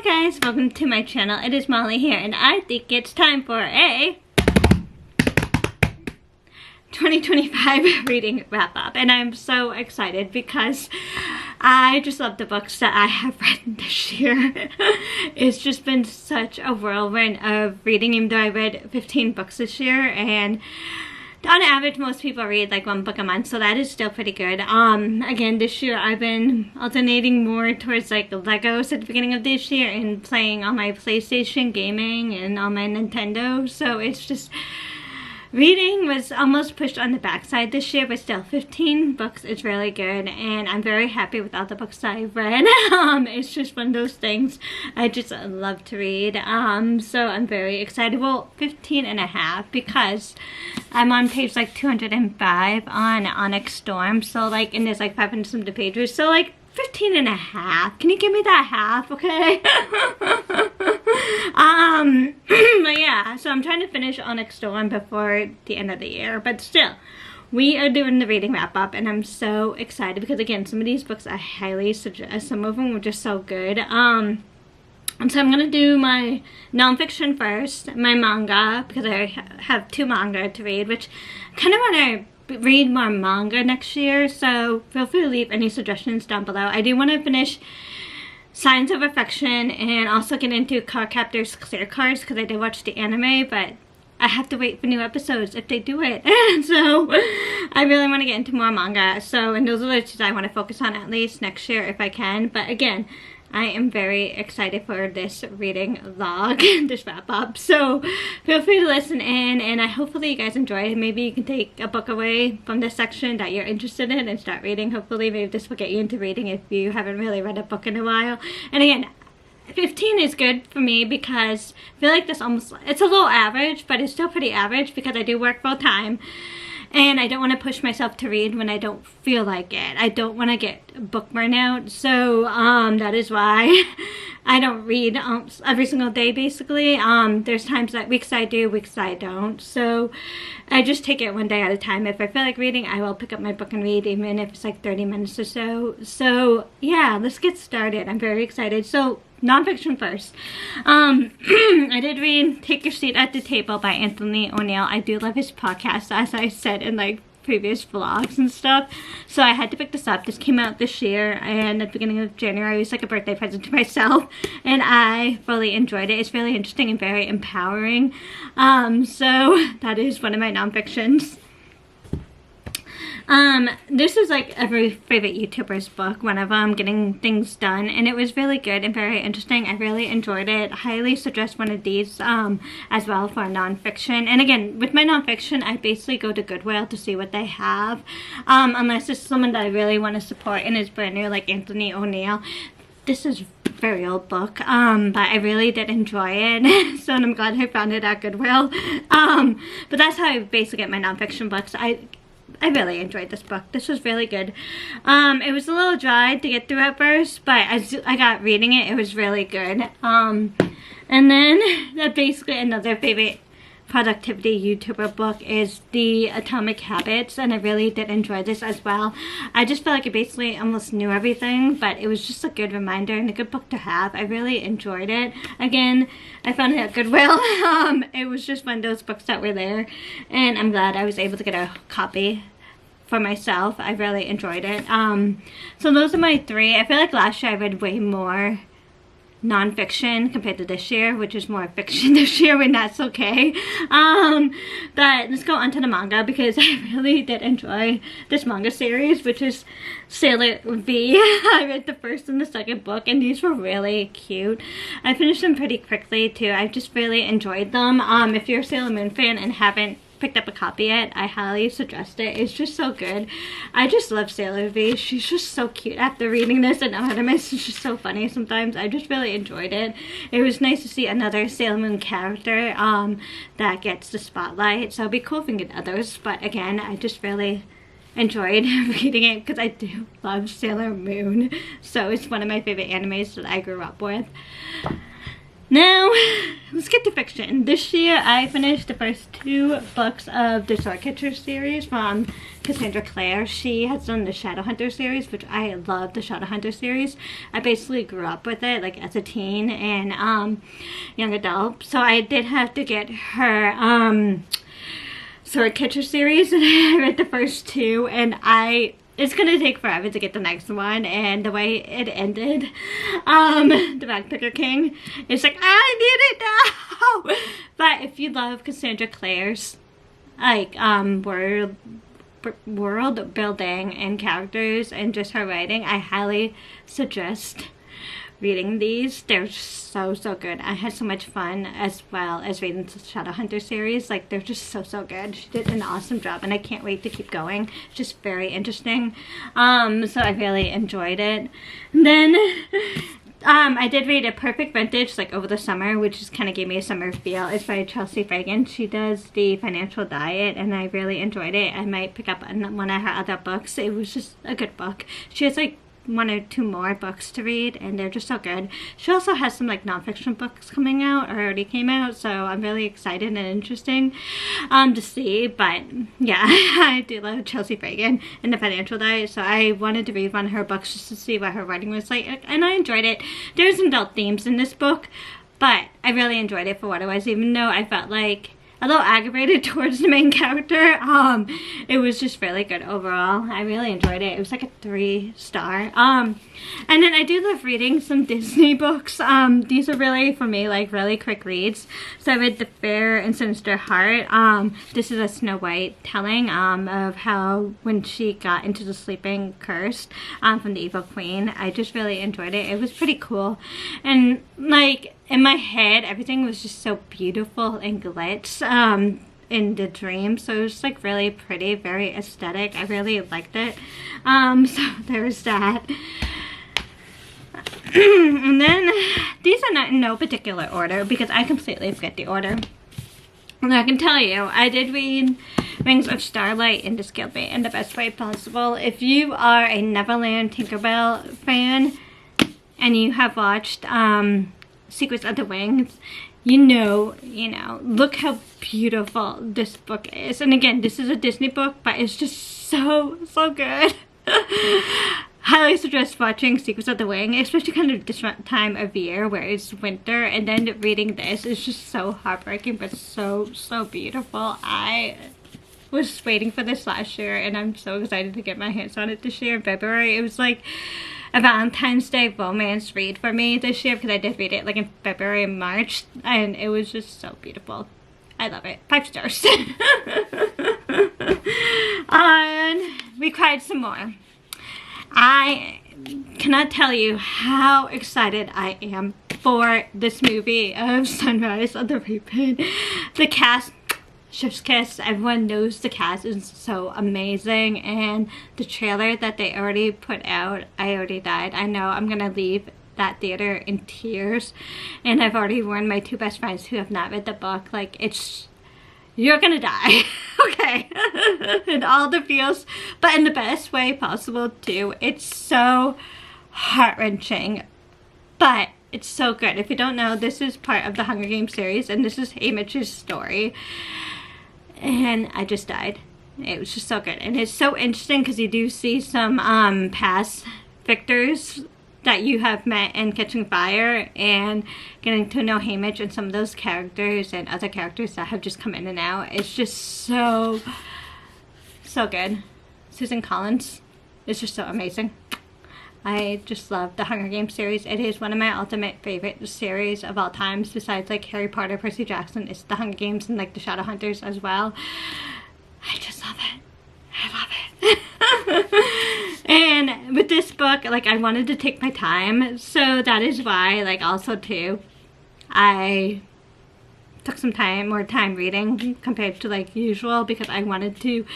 guys, welcome to my channel. It is Molly here, and I think it's time for a 2025 reading wrap up, and I'm so excited because I just love the books that I have read this year. It's just been such a whirlwind of reading, even though I read 15 books this year, and on average most people read like one book a month, so that is still pretty good. Again, this year I've been alternating more towards like Legos at the beginning of this year and playing on my PlayStation, gaming, and on my Nintendo, so it's just reading was almost pushed on the backside this year, but still 15 books is really good, and I'm very happy with all the books that I've read. It's just one of those things I just love to read. So I'm very excited. Well, 15 and a half, because I'm on page like 205 on Onyx Storm, so like, and there's like 500 something pages, so like 15 and a half. Can you give me that half, okay? But yeah, so I'm trying to finish Onyx Storm before the end of the year, but still, we are doing the reading wrap up, and I'm so excited because again, some of these books I highly suggest. Some of them were just so good. And so I'm gonna do my nonfiction first, my manga, because I have 2 manga to read, which I kind of want to read more manga next year, so feel free to leave any suggestions down below. I do want to finish Signs of Affection and also get into Cardcaptor's Clear Cards, because I did watch the anime, but I have to wait for new episodes if they do it. So I really want to get into more manga, so, and those are the 2 I want to focus on at least next year if I can. But again, I am very excited for this reading vlog, this wrap up. So feel free to listen in, and hopefully you guys enjoy it. Maybe you can take a book away from this section that you're interested in and start reading. Hopefully maybe this will get you into reading if you haven't really read a book in a while. And again, 15 is good for me because I feel like this almost, it's a little average, but it's still pretty average because I do work full time. And I don't want to push myself to read when I don't feel like it. I don't want to get book burnout. So that is why I don't read every single day, basically. There's times that weeks I do, weeks I don't. So I just take it one day at a time. If I feel like reading, I will pick up my book and read, even if it's like 30 minutes or so. So yeah, let's get started. I'm very excited. So nonfiction first. I did read Take Your Seat at the Table by Anthony O'Neill. I do love his podcast, as I said in like previous vlogs and stuff, so I had to pick this up. This came out this year, and at the beginning of January it was like a birthday present to myself, and I fully enjoyed it. It's really interesting and very empowering. So that is one of my nonfictions. This is like every favorite YouTuber's book, one of them, Getting Things Done, and it was really good and very interesting. I really enjoyed it. Highly suggest one of these as well for nonfiction. And again, with my nonfiction, I basically go to Goodwill to see what they have, unless it's someone that I really want to support and is brand new, like Anthony O'Neill. This is a very old book, but I really did enjoy it, so I'm glad I found it at Goodwill. But that's how I basically get my nonfiction books. I really enjoyed this book. This was really good. It was a little dry to get through at first, but as I got reading it, it was really good. And then basically another favorite productivity YouTuber book is The Atomic Habits, and I really did enjoy this as well. I just felt like it basically almost knew everything, but it was just a good reminder and a good book to have. I really enjoyed it. Again, I found it at Goodwill. It was just one of those books that were there, and I'm glad I was able to get a copy for myself. I really enjoyed it. So those are my 3. I feel like last year I read way more nonfiction compared to this year, which is more fiction this year, and that's okay. But let's go on to the manga, because I really did enjoy this manga series, which is Sailor V. I read the first and the second book, and these were really cute. I finished them pretty quickly too. I just really enjoyed them. If you're a Sailor Moon fan and haven't picked up a copy yet, I highly suggest it. It's just so good. I just love Sailor V. She's just so cute. After reading this and Artemis, it's just so funny sometimes. I just really enjoyed it. It was nice to see another Sailor Moon character that gets the spotlight, so it'd be cool if we can get others. But again, I just really enjoyed reading it because I do love Sailor Moon, so it's one of my favorite animes that I grew up with. Now, let's get to fiction. This year, I finished the first 2 books of the Swordcatcher series from Cassandra Clare. She has done the Shadowhunter series, which I love the Shadowhunter series. I basically grew up with it, like, as a teen and young adult. So I did have to get her Swordcatcher series, and I read the first 2, and it's gonna take forever to get the next one, and the way it ended, the Backpacker King, it's like, I need it now! But if you love Cassandra Clare's, like, world building and characters and just her writing, I highly suggest reading these. They're so good. I had so much fun as well as reading the Shadowhunter series. Like, they're just so good. She did an awesome job, and I can't wait to keep going. It's just very interesting. So I really enjoyed it. And then I did read A Perfect Vintage, like, over the summer, which just kind of gave me a summer feel. It's by Chelsea Fagan. She does the Financial Diet, and I really enjoyed it. I might pick up one of her other books. It was just a good book. She has, like, 1 or 2 more books to read, and they're just so good. She also has some, like, nonfiction books coming out, or already came out, so I'm really excited and interesting to see. But yeah, I do love Chelsea Fagan and the Financial Diet, so I wanted to read one of her books just to see what her writing was like, and I enjoyed it. There's adult themes in this book, but I really enjoyed it for what it was, even though I felt like a little aggravated towards the main character. It was just really good overall. I really enjoyed it. It was like a 3-star. And then I do love reading some Disney books. These are really, for me, like, really quick reads. So I read The Fair and Sinister Heart. This is a Snow White telling of how when she got into the sleeping curse from the evil queen. I just really enjoyed it. It was pretty cool. And, like, in my head, everything was just so beautiful and glitz in the dream. So it was, like, really pretty, very aesthetic. I really liked it. So there's that. And then these are not in no particular order because I completely forget the order. And I can tell you, I did read Rings of Starlight and This Killed Me in the best way possible. If you are a Neverland Tinkerbell fan and you have watched Secrets of the Wings, you know, look how beautiful this book is. And again, this is a Disney book, but it's just so good. Highly suggest watching Secrets of the Wing, especially kind of this time of year where it's winter, and then reading this is just so heartbreaking, but so beautiful. I was waiting for this last year, and I'm so excited to get my hands on it this year in February. It was like a Valentine's Day romance read for me this year because I did read it like in February and March, and it was just so beautiful. I love it. 5 stars. And we cried some more. I cannot tell you how excited I am for this movie of Sunrise on the Reaping. The cast, chef's kiss. Everyone knows the cast is so amazing, and the trailer that they already put out, I already died. I know I'm gonna leave that theater in tears, and I've already warned my 2 best friends who have not read the book, like, you're gonna die. Okay. And all the feels, but in the best way possible too. It's so heart-wrenching, but it's so good. If you don't know, this is part of the Hunger Games series, and this is Haymitch's story, and I just died. It was just so good, and it's so interesting because you do see some past victors that you have met in Catching Fire, and getting to know Haymitch and some of those characters and other characters that have just come in and out. It's just so good. Susan Collins is just so amazing. I just love the Hunger Games series. It is one of my ultimate favorite series of all times, besides like Harry Potter, Percy Jackson. It's the Hunger Games and like the Shadowhunters as well. I just love it. I love it. And with this book, like, I wanted to take my time, so that is why, like, also too, I took some more time reading compared to like usual, because I wanted to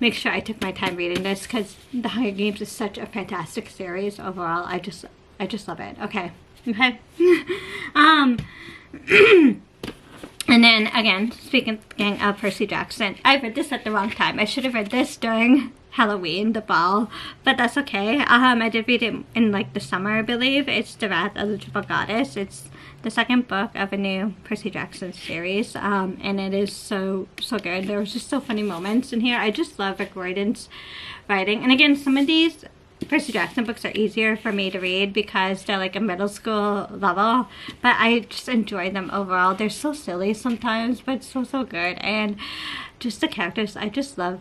make sure I took my time reading this, because the Hunger Games is such a fantastic series overall. I just love it. Okay. And then again, speaking of Percy Jackson, I read this at the wrong time. I should have read this during Halloween, the fall, but that's okay. I did read it in like the summer, I believe. It's The Wrath of the Triple Goddess. It's the second book of a new Percy Jackson series, and it is so good. There was just so funny moments in here. I just love Rick Riordan's writing, and again, some of these Percy Jackson books are easier for me to read because they're like a middle school level, but I just enjoy them overall. They're so silly sometimes, but so good, and just the characters. I just love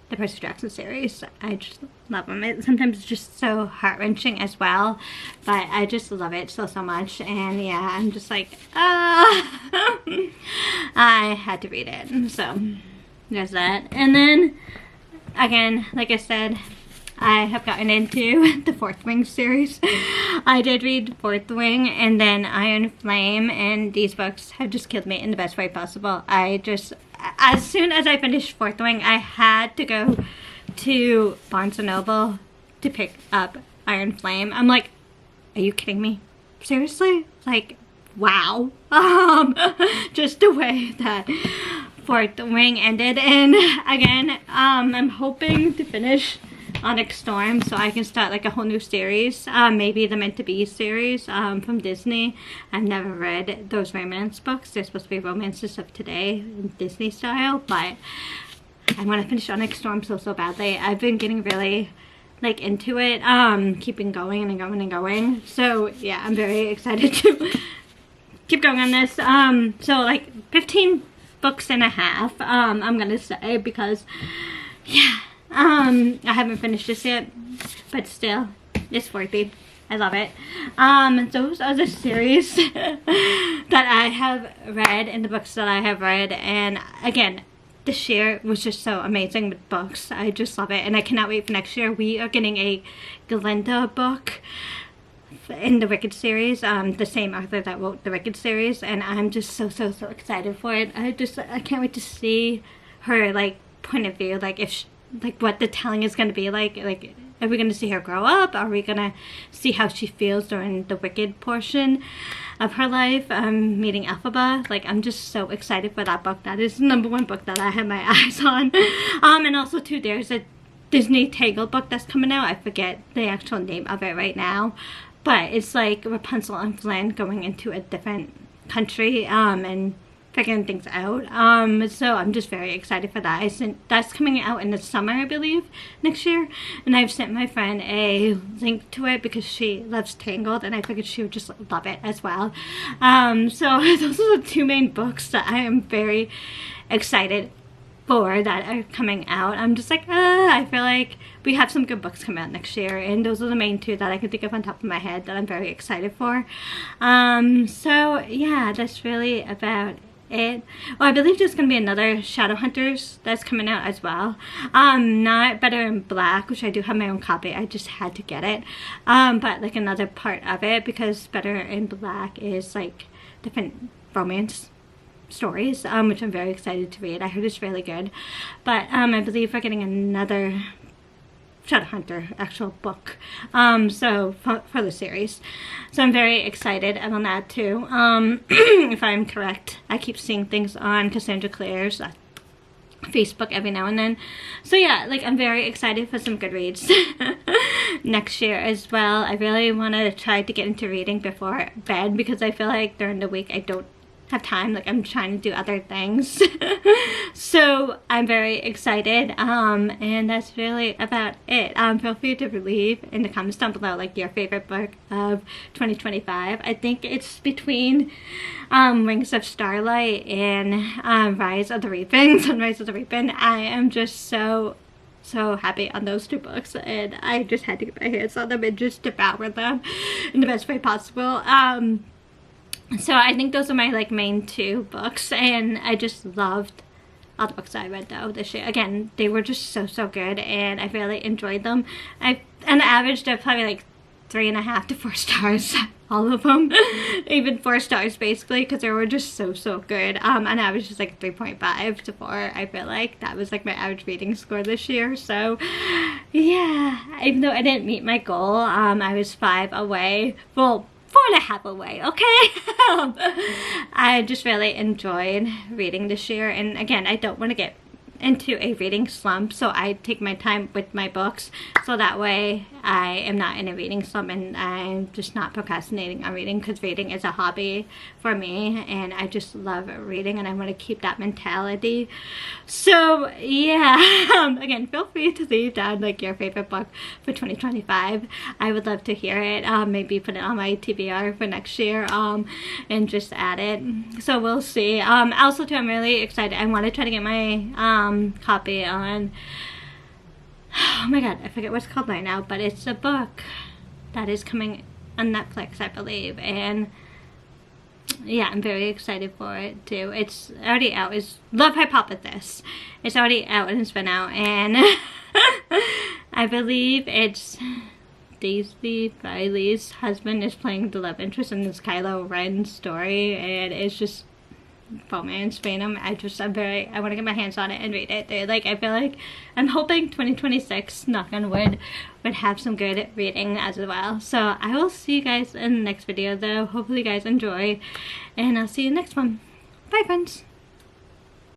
the Percy Jackson series. I just love them. Sometimes it's just so heart-wrenching as well, but I just love it so much. And yeah, I'm just like, I had to read it. So there's that. And then again, like I said, I have gotten into the Fourth Wing series. I did read Fourth Wing and then Iron Flame, and these books have just killed me in the best way possible. As soon as I finished Fourth Wing, I had to go to Barnes & Noble to pick up Iron Flame. I'm like, are you kidding me? Seriously? Like, wow. Just the way that Fourth Wing ended. And again, I'm hoping to finish Onyx Storm so I can start like a whole new series, maybe the Meant to Be series from Disney. I've never read those romance books. They're supposed to be romances of today in Disney style, but I want to finish Onyx Storm so badly. I've been getting really like into it, keeping going and going. So yeah, I'm very excited to keep going on this. So like 15 books and a half, I'm gonna say, because yeah, I haven't finished this yet, but still, it's worth it. I love it. Those are the series that I have read and the books that I have read. And again, this year was just so amazing with books. I just love it, and I cannot wait for next year. We are getting a Glinda book in the Wicked series, the same author that wrote the Wicked series, and I'm just so excited for it. I can't wait to see her like point of view, like if like what the telling is going to be like are we going to see her grow up? Are we going to see how she feels during the Wicked portion of her life, meeting Elphaba? Like, I'm just so excited for that book. That is the #1 book that I have my eyes on. And also too, there's a Disney Tangled book that's coming out. I forget the actual name of it right now, but it's like Rapunzel and Flynn going into a different country and figuring things out. So I'm just very excited for that. That's coming out in the summer, I believe, next year. And I've sent my friend a link to it because she loves Tangled, and I figured she would just love it as well. So those are the two main books that I am very excited for that are coming out. I'm just like, I feel like we have some good books come out next year, and those are the main two that I can think of on top of my head that I'm very excited for. So yeah, that's really about it. Well, I believe there's going to be another Shadowhunters that's coming out as well. Not Better in Black, which I do have my own copy. I just had to get it. But like another part of it, because Better in Black is like different romance stories, which I'm very excited to read. I heard it's really good. But I believe we're getting another Shadowhunter actual book, so for the series, so I'm very excited about that too. If I'm correct, I keep seeing things on Cassandra Clare's Facebook every now and then, so yeah, like I'm very excited for some Goodreads next year as well. I really want to try to get into reading before bed, because I feel like during the week I don't have time, like I'm trying to do other things. So I'm very excited, and that's really about it. Feel free to leave in the comments down below like your favorite book of 2025. I think it's between Wings of Starlight and Rise of the Reaping. Sunrise of the Reaping. I am just so happy on those two books, and I just had to get my hands on them and just devour them in the best way possible. So I think those are my like main two books, and I just loved all the books I read though this year. Again, they were just so good, and I really enjoyed them. On average, they're probably like 3.5 to 4 stars, all of them. Even 4 stars basically, because they were just so good. On average, it's like 3.5 to 4. I feel like that was like my average reading score this year. So yeah, even though I didn't meet my goal, I was 5 away. Well, 4.5 away, okay? I just really enjoyed reading this year, and again, I don't want to get into a reading slump, so I take my time with my books, so that way I am not in a reading slump and I'm just not procrastinating on reading, because reading is a hobby for me and I just love reading and I want to keep that mentality. So yeah, again, feel free to leave down like your favorite book for 2025. I would love to hear it. Maybe put it on my TBR for next year, and just add it. So we'll see. Also too, I'm really excited. I want to try to get my copy on, oh my god, I forget what it's called right now, but it's a book that is coming on Netflix, I believe, and yeah, I'm very excited for it too. It's already out. It's Love Hypothesis. It's already out and it's been out, and I believe it's Daisy Riley's husband is playing the love interest in this Kylo Ren story, and it's just romance fandom. I want to get my hands on it and read it. I feel like I'm hoping 2026, knock on wood, would have some good reading as well. So I will see you guys in the next video though. Hopefully you guys enjoy, and I'll see you next one. Bye friends.